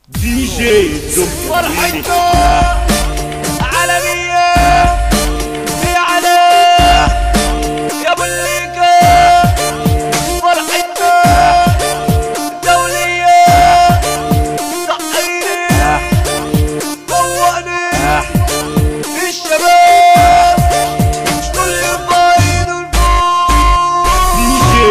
دي جي فرحته عالمية يا علي يا ابو الليكة، فرحته دولية صحيني فوقني الشباب كل البايد والفوق دي جي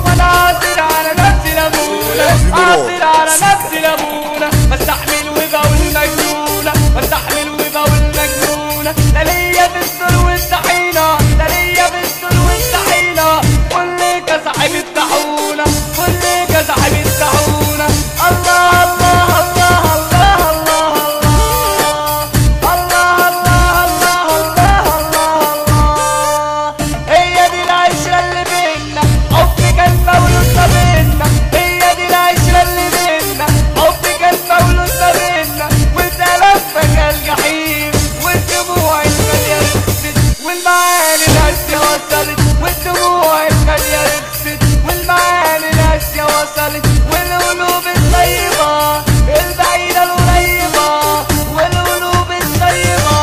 وانا عاطل على نفسي لمونة، عاطل على نفسي لمونة، بستحمل وبقول مجنونة، بستحمل وبقول مجنونة، لا ليا في السر والطحينة، لا ليا في السر والطحينة، كل كصاحب الطاحونة، كل كصاحب الطاحونة. الله الله الله الله الله الله الله الله الله الله الله. هي دي العشرة اللي بينا، حب كان مولود ما بينا، هي دي العشرة اللي بينا، حب كان مولود ما بينا، والسلام فجأة الجحيم، والدموع الغالية رخصت، والمعاني القاسية وصلت، والدموع الغالية رخصت، والمعاني القاسية وصلت، والقلوب الطيبة البعيدة القريبة، والقلوب الطيبة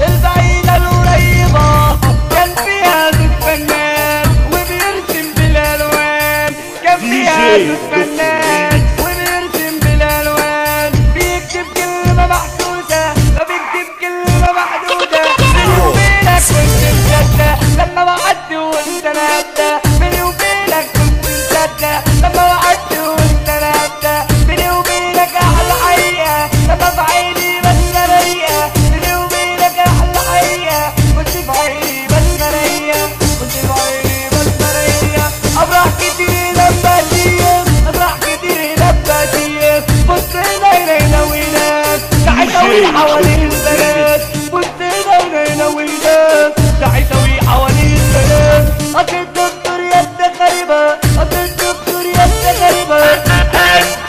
البعيدة القريبة، كان فيها زوج فنان وبيرسم بالألوان، كان فيها زوج فنان وبيرسم بالألوان، بيكتب كلمة محسوسة فبيكتب كلمة محدودة، بيني وبينك كنت مصدق لما وعدت وانت نبدأ، بيني وبينك كنت مصدق لما وعدت وانت نبدأ، بيني وبينك أحلى حقيقة لما في عيني بس رايقة، بيني وبينك أحلى حقيقة كنت في عيني بس رايقة، كنت في عيني بس رايقة. أفراح كتير لما تيجي، أفراح كتير لما تيجي، بص هنا وهناك، تعي سوي حوالين البنات، بص هنا وهناك، تعي سوي حوالين البنات، أصل الدكتور يد غريبة، أصل الدكتور يد غريبة، أنت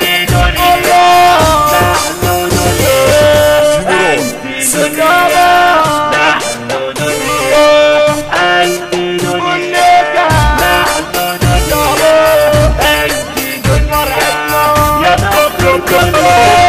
دنيا نحن دنيا، أنت دنيا نحن دنيا، أنت دنيا نحن دنيا، أنت دنيا يا دكتور.